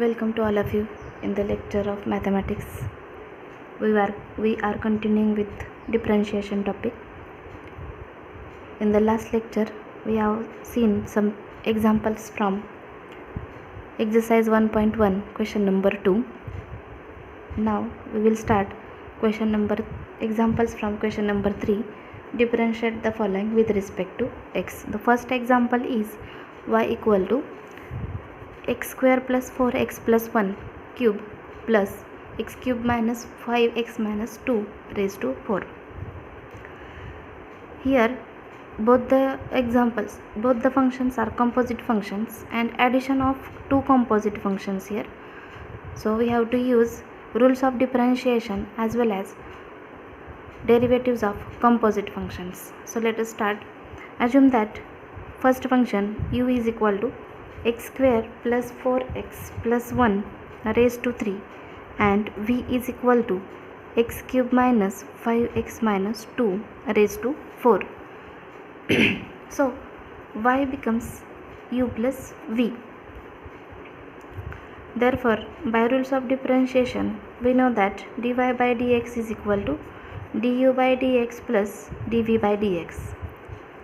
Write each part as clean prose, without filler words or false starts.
Welcome to all of you in the lecture of mathematics. We are continuing with differentiation topic. In the last lecture, we have seen some examples from exercise 1.1, question number 2. Now we will start examples from question number 3. Differentiate the following with respect to x. The first example is y equal to x square plus 4x plus 1 cube plus x cube minus 5x minus 2 raised to 4. Here both the functions are composite functions and addition of two composite functions here. So we have to use rules of differentiation as well as derivatives of composite functions. So let us start. Assume that first function u is equal to x square plus 4x plus 1 raised to 3 and v is equal to x cube minus 5x minus 2 raised to 4. So y becomes u plus v. Therefore, by rules of differentiation, we know that dy by dx is equal to du by dx plus dv by dx.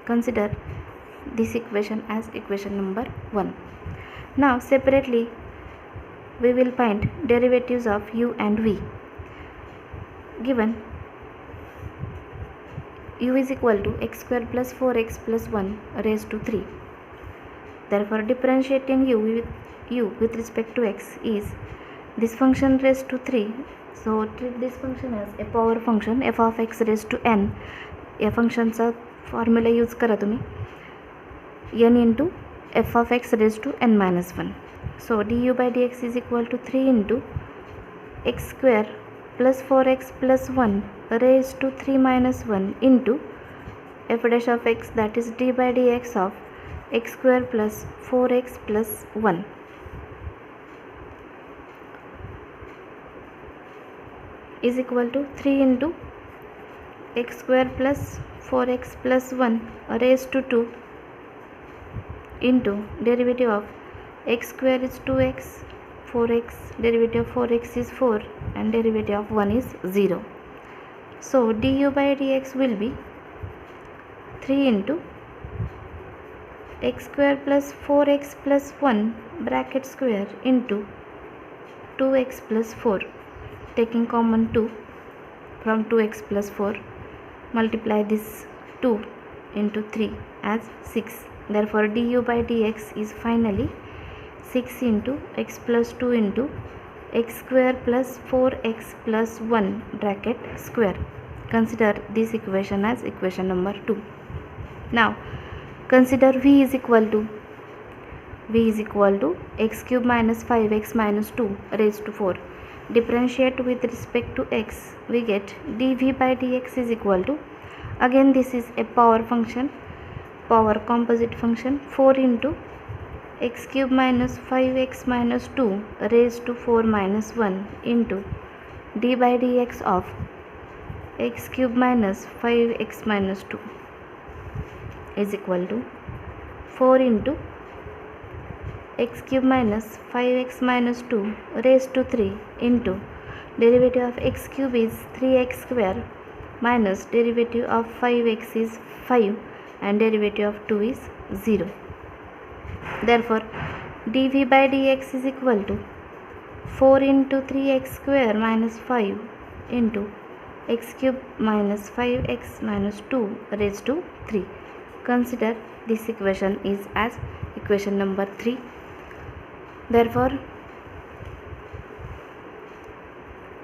Consider this equation as equation number 1. Now separately we will find derivatives of u and v. Given u is equal to x square plus 4x plus 1 raised to 3. Therefore differentiating u with respect to x is this function raised to 3. So treat this function as a power function f of x raised to n. या फंक्शनचा formula use करा तुम्ही n into f of x raised to n minus 1. So du by dx is equal to 3 into x square plus 4x plus 1 raised to 3 minus 1 into f dash of x, that is d by dx of x square plus 4x plus 1. Is equal to 3 into x square plus 4x plus 1 raised to 2 into derivative of x square is 2x, 4x, derivative of 4x is 4 and derivative of 1 is 0. So du by dx will be 3 into x square plus 4x plus 1 bracket square into 2x plus 4. Taking common 2 from 2x plus 4, multiply this 2 into 3 as 6. Therefore du by dx is finally 6 into x plus 2 into x square plus 4x plus 1 bracket square. Consider this equation as equation number 2. Now consider v is equal to x cube minus 5x minus 2 raised to 4. Differentiate with respect to x, we get dv by dx is equal to, again this is a power function, power composite function, 4 into x cube minus 5x minus 2 raised to 4 minus 1 into d by dx of x cube minus 5x minus 2 is equal to 4 into x cube minus 5x minus 2 raised to 3 into derivative of x cube is 3x square minus derivative of 5x is 5 and derivative of 2 is 0. Therefore dv by dx is equal to 4 into 3x square minus 5 into x cube minus 5x minus 2 raised to 3. Consider this equation is as equation number 3. Therefore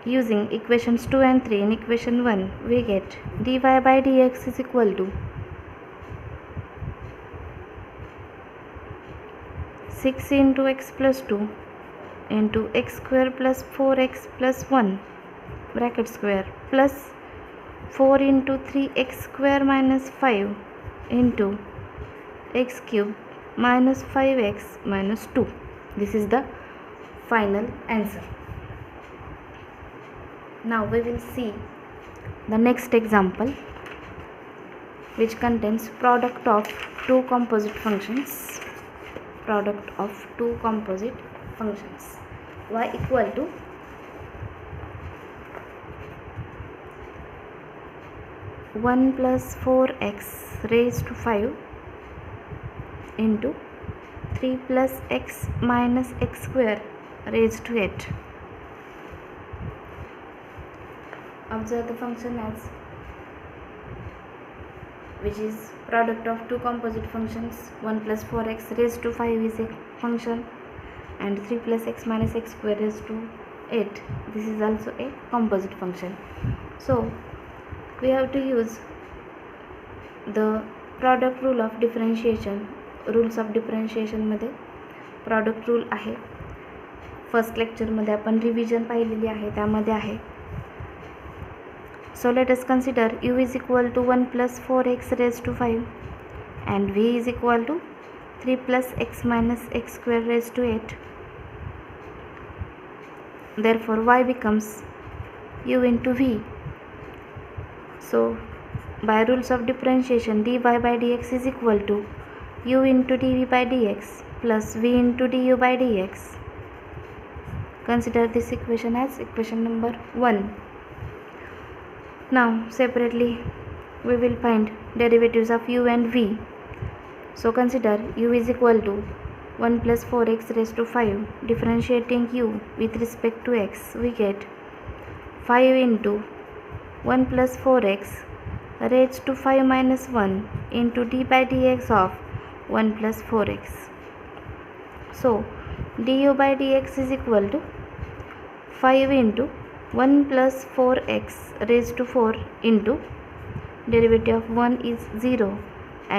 using equations 2 and 3 in equation 1, we get dy by dx is equal to 6 into x plus 2 into x square plus 4x plus 1 bracket square plus 4 into 3x square minus 5 into x cube minus 5x minus 2. This is the final answer. Now we will see the next example, which contains product of two composite functions. y equal to one plus 4x raised to 5 into 3 plus x minus x square raised to 8. Observe the function as which is product of two composite functions. 1 plus 4x raised to 5 is a function and 3 plus x minus x square raised to 8, this is also a composite function. So we have to use the product rule of differentiation. Rules of differentiation मध्ये product rule आहे. First लेक्चरमध्ये आपण revision पाहिलेली आहे, त्यामध्ये आहे. So let us consider u is equal to 1 plus 4x raised to 5 and v is equal to 3 plus x minus x square raised to 8. Therefore y becomes u into v. So by rules of differentiation, dy by dx is equal to u into dv by dx plus v into du by dx. Consider this equation as equation number 1. Now separately we will find derivatives of u and v. So consider u is equal to 1 plus 4x raised to 5. Differentiating u with respect to x, we get 5 into 1 plus 4x raised to 5 minus 1 into d by dx of 1 plus 4x. So du by dx is equal to 5 into 1 plus 4x raised to 4 into derivative of 1 is 0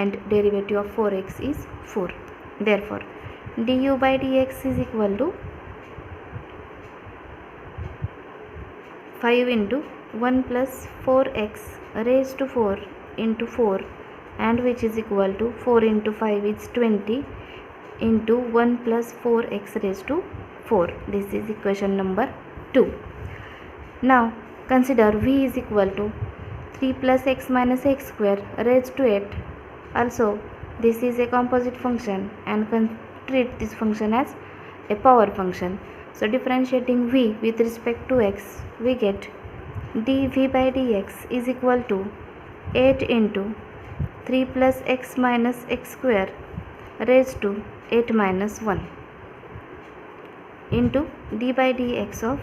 and derivative of 4x is 4. Therefore du by dx is equal to 5 into 1 plus 4x raised to 4 into 4, and which is equal to 4 into 5 is 20 into 1 plus 4x raised to 4. This is equation number 2. Now consider v is equal to 3 plus x minus x square raised to 8. Also this is a composite function and treat this function as a power function. So differentiating v with respect to x, we get dv by dx is equal to 8 into 3 plus x minus x square raised to 8 minus 1 into d by dx of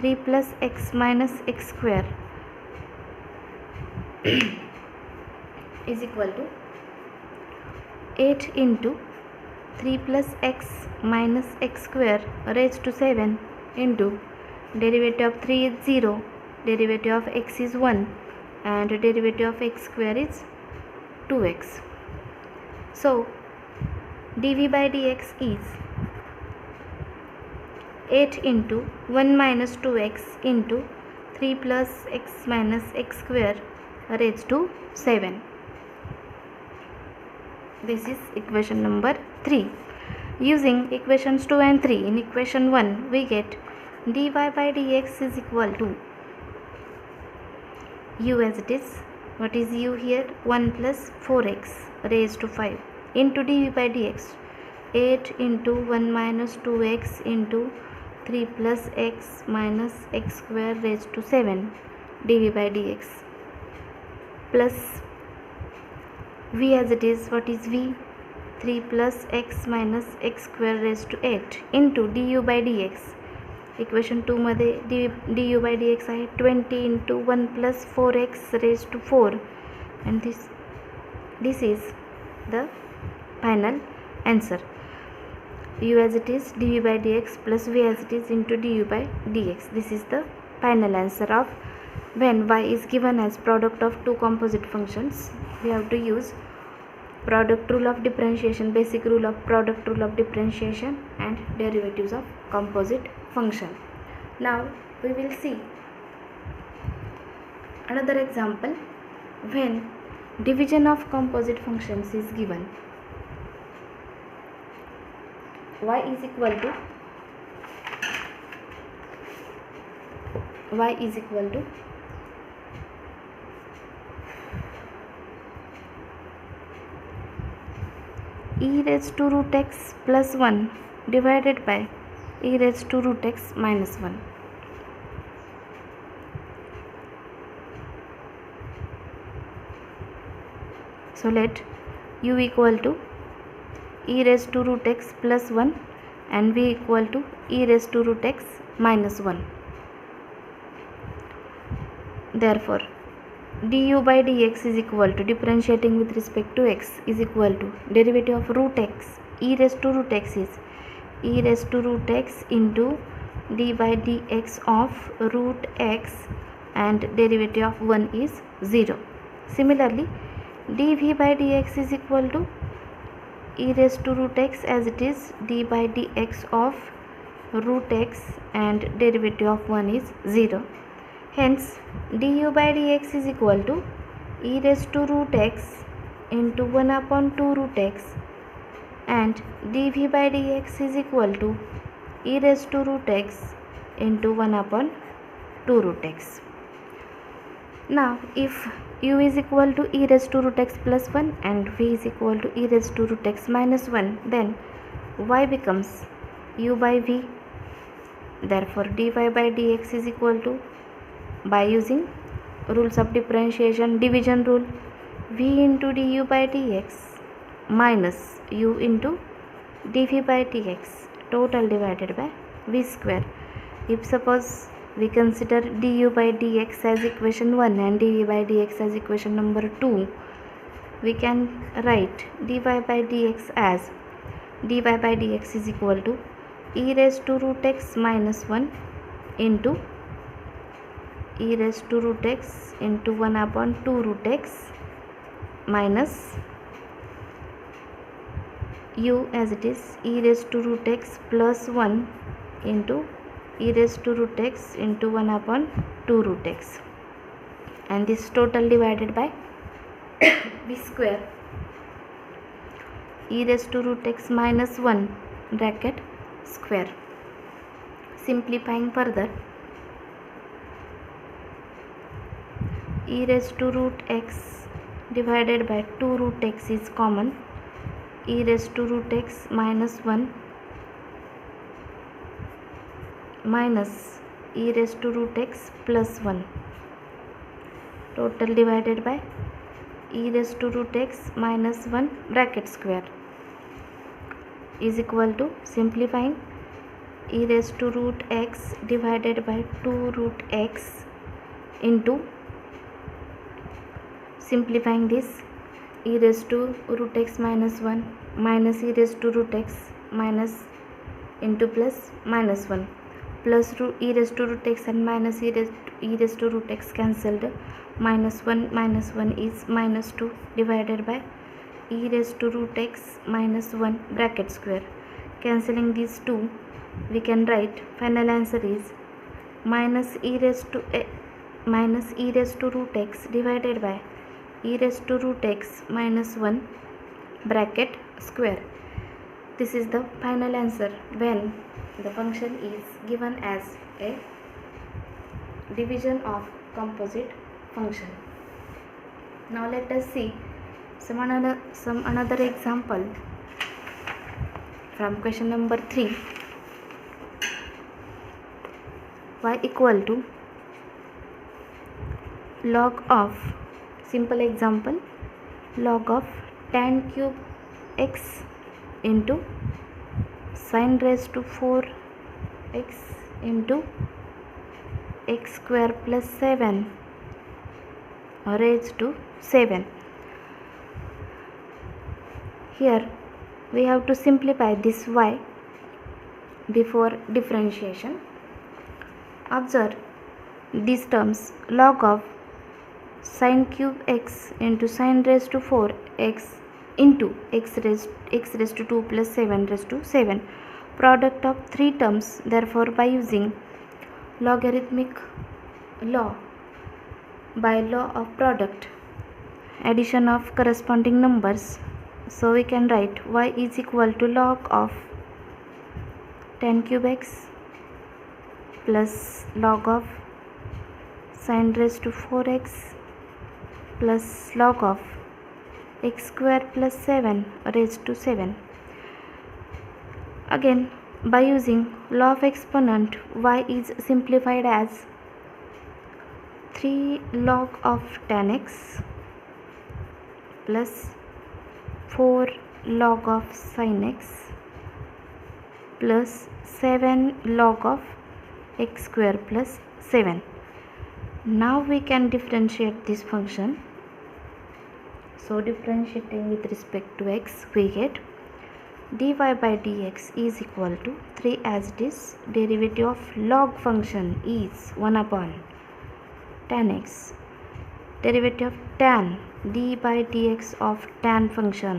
3 plus x minus x square is equal to 8 into 3 plus x minus x square raised to 7 into derivative of 3 is 0, derivative of x is 1 and derivative of x square is 2x. So dv by dx is 8 into 1 minus 2x into 3 plus x minus x square raised to 7. This is equation number 3. Using equations 2 and 3, in equation 1 we get dy by dx is equal to u as it is. What is u here? 1 plus 4x raised to 5 into dv by dx, 8 into 1 minus 2x into 3 plus x minus x square raised to 7 dv by dx plus v as it is. What is v? 3 plus x minus x square raised to 8 into du by dx. Equation 2 मध्ये du by dx आहे 20 into 1 plus 4x raised to 4 and this is the final answer. u as it is, dv by dx plus v as it is into du by dx. This is the final answer of when y is given as product of two composite functions. We have to use product rule of differentiation, basic rule of product rule of differentiation and derivatives of composite function. Now we will see another example when division of composite functions is given. Y is equal to e raised to root x plus 1 divided by e raised to root x minus 1. So let u equal to e raised to root x plus 1 and v equal to e raised to root x minus 1. Therefore, du by dx is equal to, differentiating with respect to x, is equal to derivative of root x. E raised to root x is e raised to root x into d by dx of root x, and derivative of 1 is 0. Similarly, dv by dx is equal to e raised to root x as it is d by dx of root x, and derivative of 1 is 0. Hence, du by dx is equal to e raised to root x into 1 upon 2 root x, and dv by dx is equal to e raised to root x into 1 upon 2 root x. Now, if u is equal to e raised to root x plus 1 and v is equal to e raised to root x minus 1, then y becomes u by v. Therefore, dy by dx is equal to, by using rules of differentiation, division rule, v into du by dx minus u into dv by dx total divided by v square. If suppose we consider du by dx as equation 1 and dv by dx as equation number 2, we can write dy by dx as dy by dx is equal to e raised to root x minus 1 into e raised to root x into 1 upon 2 root x minus u as it is e raised to root x plus 1 into e raised to root x into 1 upon 2 root x, and this total divided by v square, e raised to root x minus 1 bracket square. Simplifying further, e raised to root x divided by 2 root x is common, e raised to root x minus 1 minus e raised to root x plus 1, total divided by e raised to root x minus 1 bracket square is equal to, simplifying, e raised to root x divided by 2 root x into, simplifying this, e raised to root x minus 1 minus e raised to root x minus into plus minus 1 plus e raised to root x and minus e raised to root x cancelled, minus 1 is minus 2 divided by e raised to root x minus 1 bracket square. Cancelling these two, we can write final answer is minus e raised to root x divided by e raised to root x minus 1 bracket square. This is the final answer when the function is given as a division of composite function. Now let us see some another example from question number 3. Y equal to log of, simple example, log of tan cube x into sin raised to 4 x into x square plus 7 raised to 7. Here we have to simplify this y before differentiation. Observe these terms, log of sin cube x into sin raised to 4 x into x raised to 2 plus 7 raised to 7, product of 3 terms. Therefore, by using logarithmic law, by law of product, addition of corresponding numbers, so we can write y is equal to log of tan cube x plus log of sin raised to 4x plus log of x square plus 7 raised to 7. Again, By using law of exponent, y is simplified as 3 log of tan x plus 4 log of sin x plus 7 log of x square plus 7. Now we can differentiate this function. So differentiating with respect to x, we get dy by dx is equal to 3 as it is. Derivative of log function is 1 upon tan x. Derivative of tan d by dx of tan function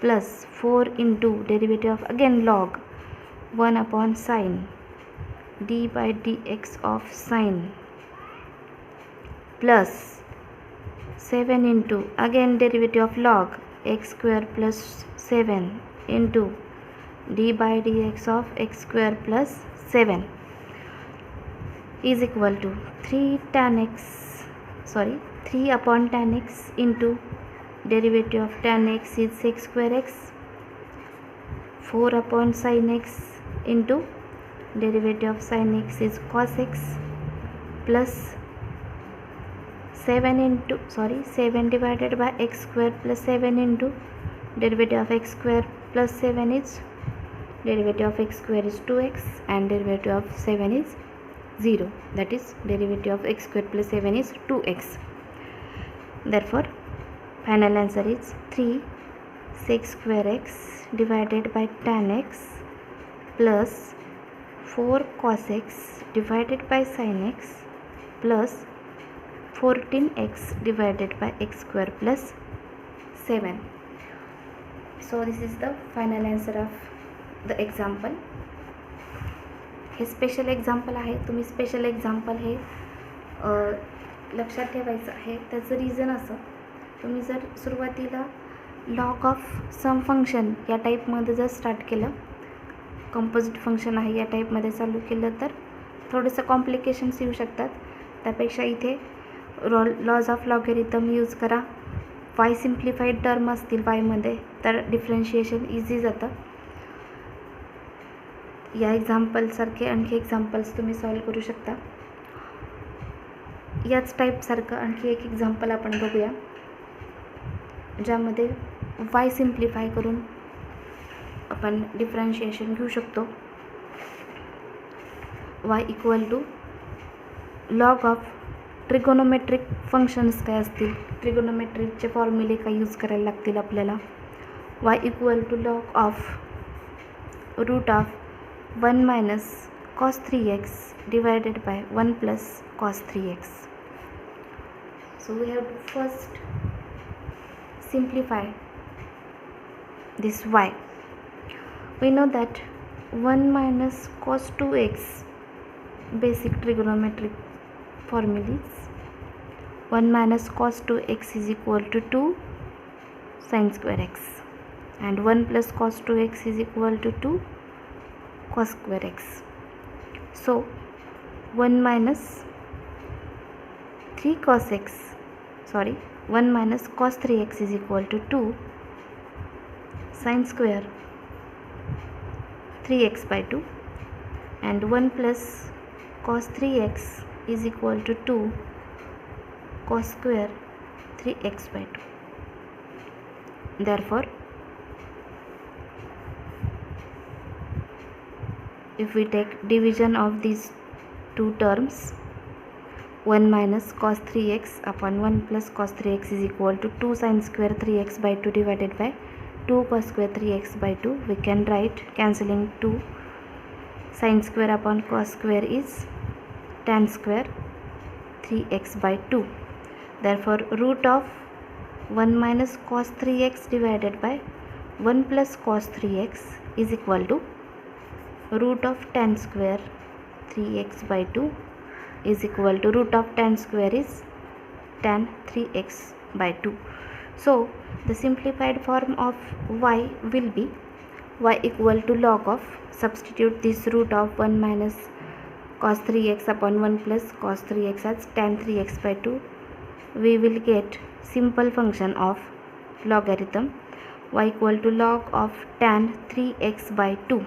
plus 4 into derivative of again log 1 upon sin d by dx of sin plus 7 into again derivative of log x square plus 7 into d by dx of x square plus 7 is equal to 3 upon tan x into derivative of tan x is sec square x, 4 upon sin x into derivative of sin x is cos x plus 7 divided by x square plus 7 into derivative of x square plus 7 is derivative of x square is 2x and derivative of 7 is 0, that is derivative of x square plus 7 is 2x. Therefore final answer is 3 sec square x divided by tan x plus 4 cos x divided by sin x plus 14x divided by x square plus 7. So this is the final answer of the example. हे special example आहे. तुम्ही special example हे लक्षात ठेवायचं आहे. त्याचं reason असं, तुम्ही जर सुरुवातीला लॉग ऑफ सम फंक्शन या टाईपमध्ये जर स्टार्ट केलं, कंपोजिट फंक्शन आहे या टाईपमध्ये चालू केलं तर थोडंसं कॉम्प्लिकेशन्स येऊ शकतात. त्यापेक्षा इथे लॉज ऑफ लॉगॅरिथम यूज करा. वाय सिम्प्लिफाईड टर्म असतील वायमध्ये तर डिफरन्शिएशन इझी जातं. या एक्झाम्पलसारखे आणखी एक्झाम्पल्स तुम्ही सॉल्व करू शकता. याच टाईपसारखं आणखी एक एक्झाम्पल आपण बघूया, ज्यामध्ये वाय सिम्प्लिफाय करून आपण डिफरन्शिएशन घेऊ शकतो. Y equal to log of trigonometric functions काय असतील, ट्रिगोनोमेट्रिकचे फॉर्म्युले काय यूज करायला लागतील आपल्याला. Y equal to log of root of 1 minus cos 3x divided by 1 plus cos 3x. So we have to first simplify this y. We know that 1 minus cos 2x basic trigonometric formulas. 1 minus cos 2x is equal to 2 sin square x and 1 plus cos 2x is equal to 2 cos square x. So 1 minus 3 cos x 1 minus cos 3x is equal to 2 sin square 3x by 2 and 1 plus cos 3x is equal to 2 cos square 3x by 2. Therefore if we take division of these two terms, 1 minus cos 3x upon 1 plus cos 3x is equal to 2 sin square 3x by 2 divided by 2 cos square 3x by 2. We can write cancelling 2 sin square upon cos square is tan square 3x by 2. Therefore root of 1 minus cos 3x divided by 1 plus cos 3x is equal to root of tan square 3x by 2 is equal to root of tan square is tan 3x by 2. So the simplified form of y will be y equal to log of, substitute this root of 1 minus cos 3x upon 1 plus cos 3x as tan 3x by 2. We will get simple function of logarithm y equal to log of tan 3x by 2.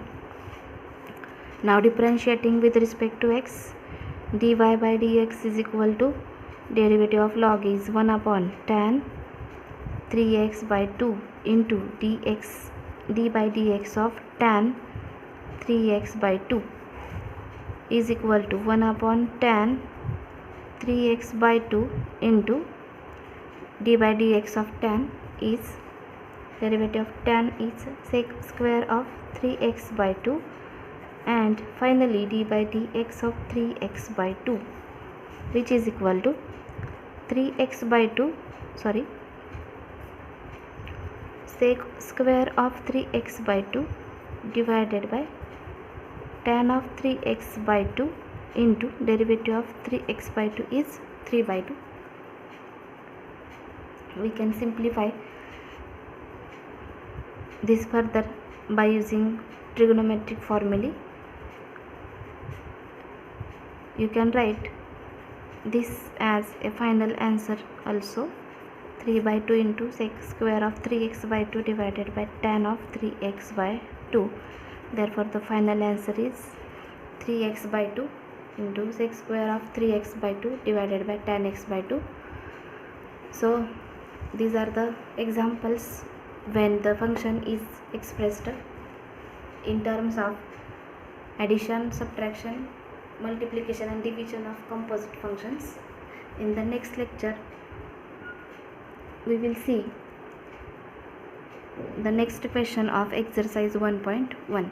Now differentiating with respect to x, dy by dx is equal to derivative of log is 1 upon tan 3x by 2 into dx d by dx of tan 3x by 2 is equal to 1 upon tan 3x by 2 into d by dx of tan is derivative of tan is sec square of 3x by 2, and finally d by dx of 3x by 2, which is equal to 3x by 2 sec square of 3x by 2 divided by tan of 3x by 2 into derivative of 3x by 2 is 3 by 2. We can simplify this further by using trigonometric formulae. You can write this as a final answer also, 3 by 2 into sec square of 3x by 2 divided by tan of 3x by 2. Therefore the final answer is 3x by 2 into sec square of 3x by 2 divided by tan x by 2. So these are the examples when the function is expressed in terms of addition, subtraction, multiplication and division of composite functions. In the next lecture we will see the next question of exercise 1.1.